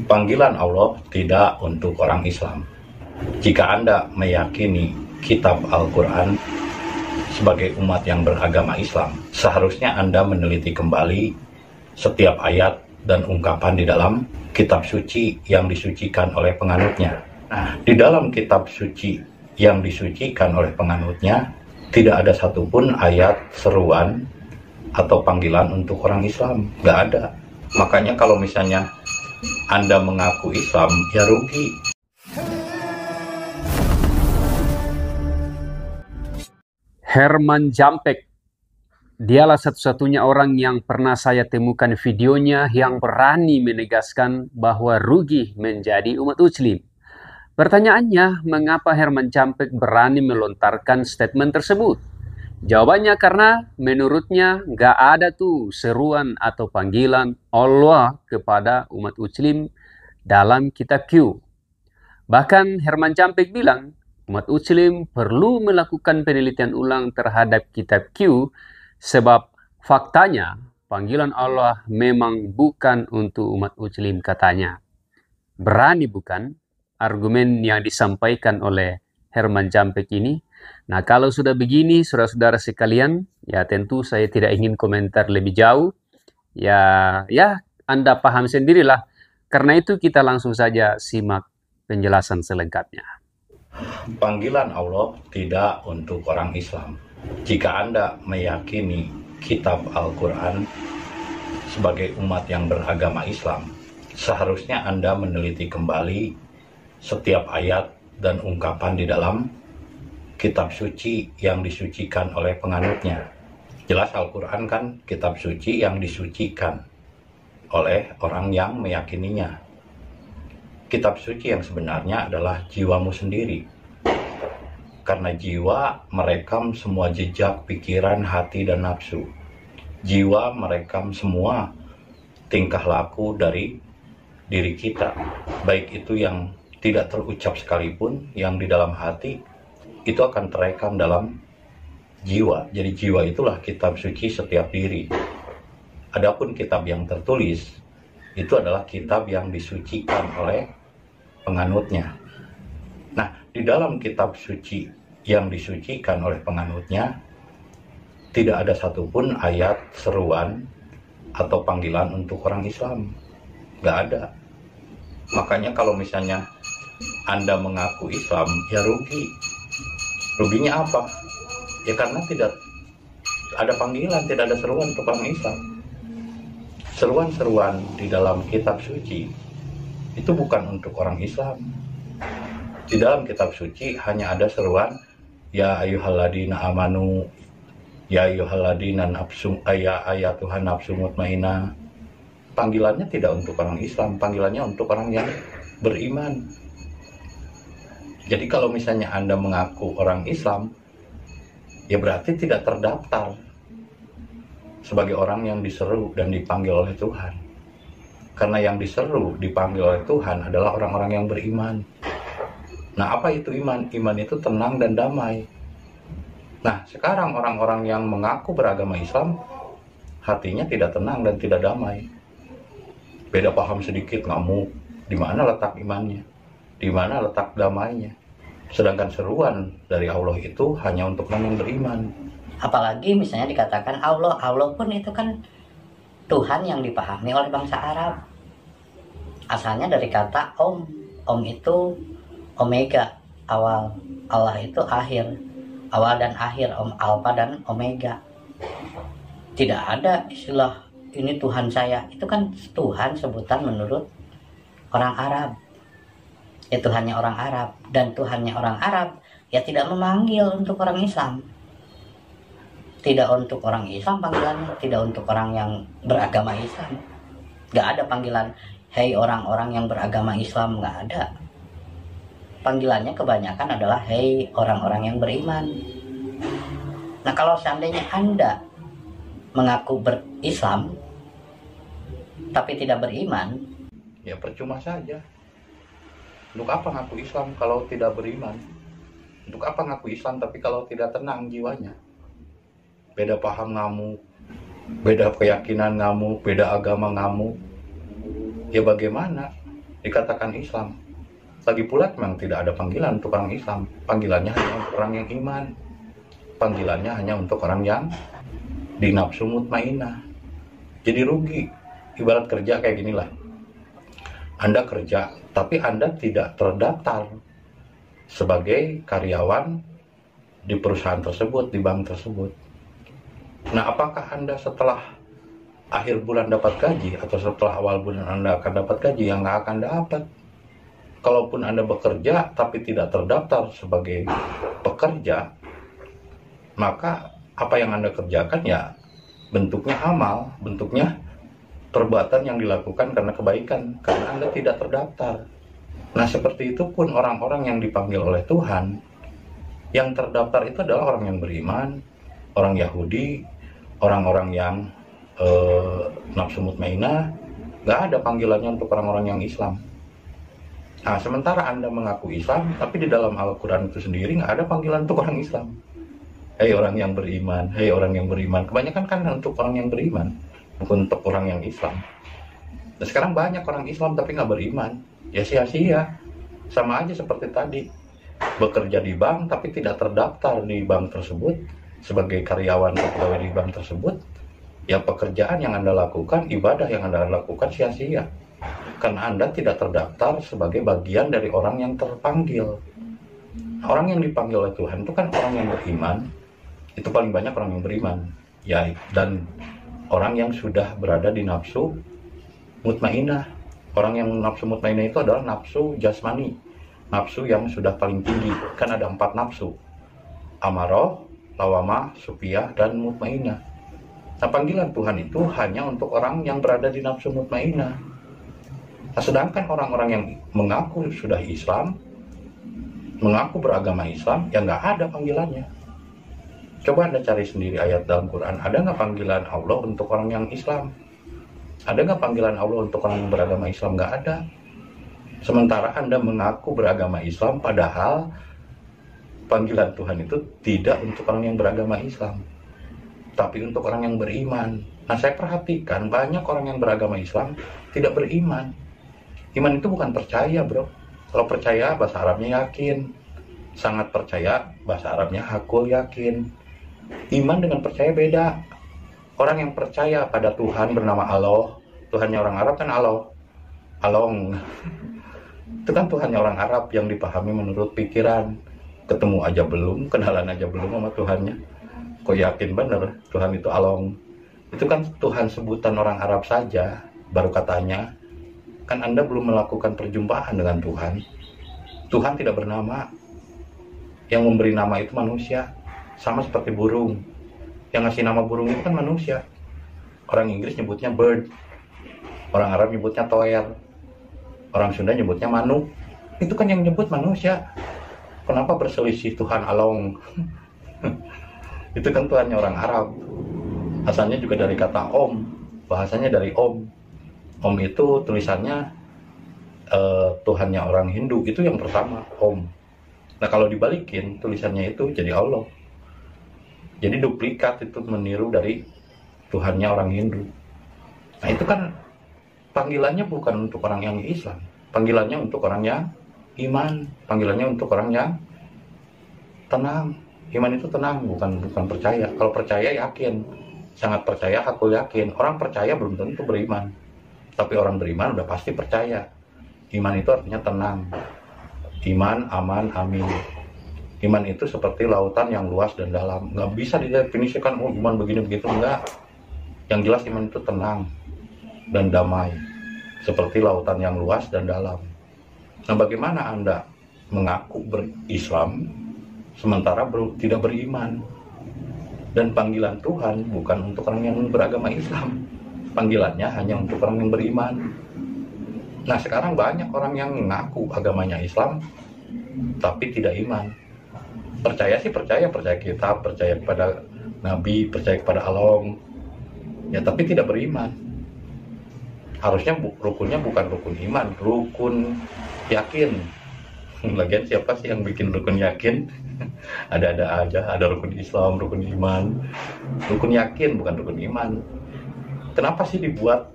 Panggilan Allah tidak untuk orang Islam. Jika Anda meyakini kitab Al-Quran sebagai umat yang beragama Islam, seharusnya Anda meneliti kembali setiap ayat dan ungkapan di dalam kitab suci yang disucikan oleh penganutnya. Nah, di dalam kitab suci yang disucikan oleh penganutnya, tidak ada satupun ayat seruan atau panggilan untuk orang Islam. Nggak ada. Makanya kalau misalnya Anda mengaku Islam, ya rugi. Herman Jampek, dialah satu-satunya orang yang pernah saya temukan videonya yang berani menegaskan bahwa rugi menjadi umat muslim. Pertanyaannya, mengapa Herman Jampek berani melontarkan statement tersebut? Jawabannya karena menurutnya nggak ada tuh seruan atau panggilan Allah kepada umat muslim dalam kitab Q. Bahkan Herman Jampek bilang, umat muslim perlu melakukan penelitian ulang terhadap kitab Q sebab faktanya panggilan Allah memang bukan untuk umat muslim katanya. Berani bukan argumen yang disampaikan oleh Herman Jampek ini? Nah, kalau sudah begini, saudara-saudara sekalian, ya tentu saya tidak ingin komentar lebih jauh. Ya, Anda paham sendirilah. Karena itu kita langsung saja simak penjelasan selengkapnya. Panggilan Allah tidak untuk orang Islam. Jika Anda meyakini kitab Al-Quran sebagai umat yang beragama Islam, seharusnya Anda meneliti kembali setiap ayat dan ungkapan di dalam kitab suci yang disucikan oleh penganutnya. Jelas Al-Quran kan kitab suci yang disucikan oleh orang yang meyakininya. Kitab suci yang sebenarnya adalah jiwamu sendiri. Karena jiwa merekam semua jejak pikiran, hati, dan nafsu. Jiwa merekam semua tingkah laku dari diri kita. Baik itu yang tidak terucap sekalipun, yang di dalam hati, itu akan terekam dalam jiwa. Jadi jiwa itulah kitab suci setiap diri. Adapun kitab yang tertulis, itu adalah kitab yang disucikan oleh penganutnya. Nah, di dalam kitab suci yang disucikan oleh penganutnya, tidak ada satupun ayat seruan atau panggilan untuk orang Islam. Nggak ada. Makanya kalau misalnya Anda mengaku Islam, ya rugi. Ruginya apa? Ya karena tidak ada panggilan, tidak ada seruan untuk orang Islam. Seruan-seruan di dalam kitab suci itu bukan untuk orang Islam. Di dalam kitab suci hanya ada seruan, ya ayyuhalladzina amanu, ya ayyuhalladzina nafsu ayat Tuhan nafsu mutmainah. Panggilannya tidak untuk orang Islam, panggilannya untuk orang yang beriman. Jadi kalau misalnya Anda mengaku orang Islam, ya berarti tidak terdaftar sebagai orang yang diseru dan dipanggil oleh Tuhan. Karena yang diseru, dipanggil oleh Tuhan adalah orang-orang yang beriman. Nah, apa itu iman? Iman itu tenang dan damai. Nah, sekarang orang-orang yang mengaku beragama Islam, hatinya tidak tenang dan tidak damai. Beda paham sedikit, ngamuk. Di mana letak imannya? Di mana letak damainya? Sedangkan seruan dari Allah itu hanya untuk orang yang beriman. Apalagi misalnya dikatakan Allah pun itu kan Tuhan yang dipahami oleh bangsa Arab. Asalnya dari kata Om itu Omega, awal, Allah itu akhir, awal dan akhir, Alpha dan Omega. Tidak ada istilah ini Tuhan saya, itu kan Tuhan sebutan menurut orang Arab. Ya Tuhannya orang Arab, dan Tuhannya orang Arab ya tidak memanggil untuk orang Islam. Tidak untuk orang Islam panggilannya, tidak untuk orang yang beragama Islam. Gak ada panggilan, hei orang-orang yang beragama Islam, gak ada. Panggilannya kebanyakan adalah hei orang-orang yang beriman. Nah, kalau seandainya Anda mengaku berislam tapi tidak beriman, ya percuma saja. Untuk apa ngaku Islam kalau tidak beriman? Untuk apa ngaku Islam tapi kalau tidak tenang jiwanya? Beda paham ngamuk, beda keyakinan ngamuk, beda agama ngamuk. Ya bagaimana? dikatakan Islam. Lagi pula memang tidak ada panggilan untuk orang Islam. Panggilannya hanya untuk orang yang iman. Panggilannya hanya untuk orang yang dinafsu mutmainah. Jadi rugi. Ibarat kerja kayak ginilah. Anda kerja, tapi Anda tidak terdaftar sebagai karyawan di perusahaan tersebut, di bank tersebut. Nah, apakah Anda setelah akhir bulan dapat gaji atau setelah awal bulan Anda akan dapat gaji? Yang nggak akan dapat. Kalaupun Anda bekerja tapi tidak terdaftar sebagai pekerja, maka apa yang Anda kerjakan ya bentuknya amal, bentuknya perbuatan yang dilakukan karena kebaikan, karena Anda tidak terdaftar. Nah, seperti itu pun orang-orang yang dipanggil oleh Tuhan, yang terdaftar itu adalah orang yang beriman, orang Yahudi, orang-orang yang nafsu mutmainah. Nggak ada panggilannya untuk orang-orang yang Islam. Nah, sementara Anda mengaku Islam, tapi di dalam Al-Quran itu sendiri nggak ada panggilan untuk orang Islam. Hei orang yang beriman, hei orang yang beriman. Kebanyakan kan untuk orang yang beriman, bukan untuk orang yang Islam. Dan sekarang banyak orang Islam tapi nggak beriman. Ya sia-sia. Sama aja seperti tadi. Bekerja di bank tapi tidak terdaftar di bank tersebut sebagai karyawan atau pegawai di bank tersebut. Ya pekerjaan yang Anda lakukan, ibadah yang Anda lakukan sia-sia. Karena Anda tidak terdaftar sebagai bagian dari orang yang terpanggil. Orang yang dipanggil oleh Tuhan itu kan orang yang beriman. Itu paling banyak orang yang beriman. Ya, dan orang yang sudah berada di nafsu mutmainah. Orang yang nafsu mutmainah itu adalah nafsu jasmani, nafsu yang sudah paling tinggi. Kan ada 4 nafsu: amarah, lawamah, supiyah, dan mutmainah. Nah, panggilan Tuhan itu hanya untuk orang yang berada di nafsu mutmainah. Nah, sedangkan orang-orang yang mengaku sudah Islam, mengaku beragama Islam, ya nggak ada panggilannya. Coba Anda cari sendiri ayat dalam Quran. Ada nggak panggilan Allah untuk orang yang Islam? Ada nggak panggilan Allah untuk orang yang beragama Islam? Nggak ada. Sementara Anda mengaku beragama Islam, padahal panggilan Tuhan itu tidak untuk orang yang beragama Islam, tapi untuk orang yang beriman. Nah, saya perhatikan banyak orang yang beragama Islam tidak beriman. Iman itu bukan percaya, bro. Kalau percaya, bahasa Arabnya yakin. Sangat percaya, bahasa Arabnya hakul yakin. Iman dengan percaya beda. Orang yang percaya pada Tuhan bernama Allah, Tuhannya orang Arab kan Allah, Along. Itu kan Tuhannya orang Arab yang dipahami menurut pikiran. Ketemu aja belum, kenalan aja belum sama Tuhannya. Kok yakin bener Tuhan itu Along? Itu kan Tuhan sebutan orang Arab saja, baru katanya. Kan Anda belum melakukan perjumpaan dengan Tuhan. Tuhan tidak bernama. Yang memberi nama itu manusia. Sama seperti burung. Yang ngasih nama burung itu kan manusia. Orang Inggris nyebutnya bird. Orang Arab nyebutnya toer. Orang Sunda nyebutnya manuk. Itu kan yang nyebut manusia. Kenapa berselisih Tuhan Along? Itu kan Tuhannya orang Arab. Asalnya juga dari kata om. Bahasanya dari om. Om itu tulisannya Tuhannya orang Hindu. Itu yang pertama, om. Nah, kalau dibalikin tulisannya itu jadi Allah. Jadi duplikat, itu meniru dari Tuhannya orang Hindu. Nah, itu kan panggilannya bukan untuk orang yang Islam. Panggilannya untuk orang yang iman. Panggilannya untuk orang yang tenang. Iman itu tenang, bukan percaya. Kalau percaya yakin. Sangat percaya, aku yakin. Orang percaya belum tentu beriman. Tapi orang beriman udah pasti percaya. Iman itu artinya tenang. Iman, aman, amin. Iman itu seperti lautan yang luas dan dalam. Nggak bisa didefinisikan, oh iman begini begitu, enggak. Yang jelas iman itu tenang dan damai. Seperti lautan yang luas dan dalam. Nah, bagaimana Anda mengaku berislam sementara tidak beriman? Dan panggilan Tuhan bukan untuk orang yang beragama Islam. Panggilannya hanya untuk orang yang beriman. Nah, sekarang banyak orang yang mengaku agamanya Islam tapi tidak iman. Percaya sih percaya kitab, percaya kepada Nabi, percaya kepada Allah. Ya, tapi tidak beriman. Harusnya rukunnya bukan rukun iman, rukun yakin. Lagian siapa sih yang bikin rukun yakin? Ada-ada aja, ada rukun Islam, rukun iman. Rukun yakin bukan rukun iman. Kenapa sih dibuat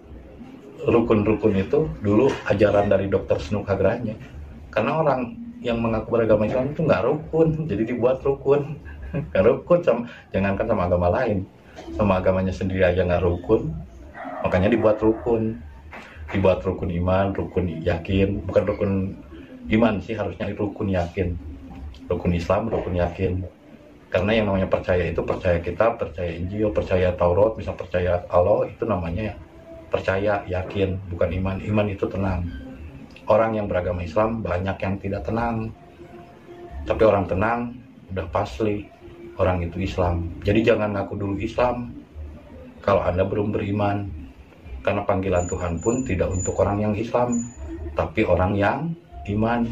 rukun-rukun itu dulu ajaran dari Dr. Snook Hagranya. Karena orang yang mengaku beragama Islam itu nggak rukun, jadi dibuat rukun. Nggak rukun, jangankan sama agama lain, sama agamanya sendiri aja nggak rukun, makanya dibuat rukun. Dibuat rukun iman, rukun yakin, bukan rukun iman sih, harusnya rukun yakin. Rukun Islam, rukun yakin. Karena yang namanya percaya itu percaya kitab, percaya Injil, percaya Taurat, bisa percaya Allah, itu namanya percaya, yakin, bukan iman. Iman itu tenang. Orang yang beragama Islam banyak yang tidak tenang. Tapi orang tenang udah pasti orang itu Islam. Jadi jangan ngaku dulu Islam kalau Anda belum beriman. Karena panggilan Tuhan pun tidak untuk orang yang Islam, tapi orang yang iman.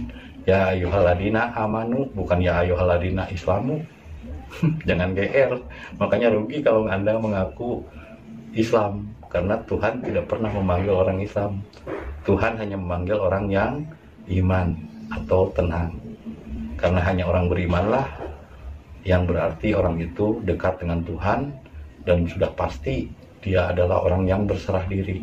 Ya ayyuhalladzina amanu, bukan ya ayyuhalladzina islamu. Jangan GR. Makanya rugi kalau Anda mengaku Islam, karena Tuhan tidak pernah memanggil orang Islam. Tuhan hanya memanggil orang yang iman atau tenang. Karena hanya orang berimanlah yang berarti orang itu dekat dengan Tuhan dan sudah pasti dia adalah orang yang berserah diri.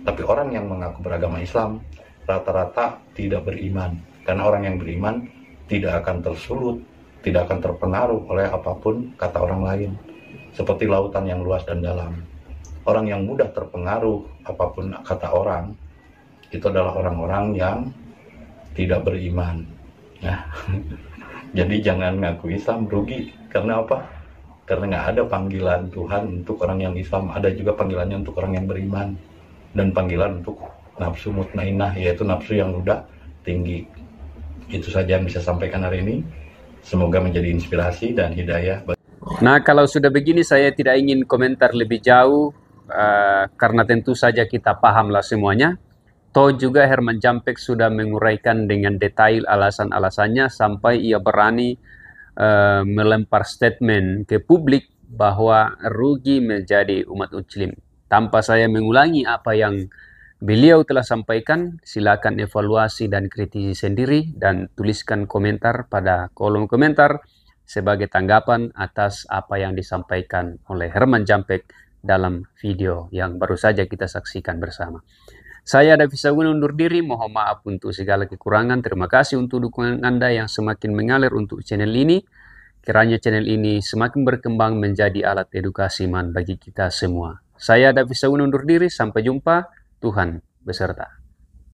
Tapi orang yang mengaku beragama Islam rata-rata tidak beriman. Karena orang yang beriman tidak akan tersulut, tidak akan terpengaruh oleh apapun kata orang lain, seperti lautan yang luas dan dalam. Orang yang mudah terpengaruh apapun kata orang, itu adalah orang-orang yang tidak beriman. Nah, jadi jangan ngaku Islam, rugi. Karena apa? Karena nggak ada panggilan Tuhan untuk orang yang Islam. Ada juga panggilannya untuk orang yang beriman, dan panggilan untuk nafsu mutmainah, yaitu nafsu yang udah tinggi. Itu saja yang bisa sampaikan hari ini. Semoga menjadi inspirasi dan hidayah. Nah, kalau sudah begini saya tidak ingin komentar lebih jauh, karena tentu saja kita pahamlah semuanya. Toh juga Herman Jampek sudah menguraikan dengan detail alasan-alasannya sampai ia berani melempar statement ke publik bahwa rugi menjadi umat Muslim. Tanpa saya mengulangi apa yang beliau telah sampaikan, silakan evaluasi dan kritisi sendiri dan tuliskan komentar pada kolom komentar sebagai tanggapan atas apa yang disampaikan oleh Herman Jampek dalam video yang baru saja kita saksikan bersama. Saya Davi Sagun undur diri, mohon maaf untuk segala kekurangan. Terima kasih untuk dukungan Anda yang semakin mengalir untuk channel ini. Kiranya channel ini semakin berkembang menjadi alat edukasi iman bagi kita semua. Saya Davi Sagun undur diri, sampai jumpa. Tuhan beserta.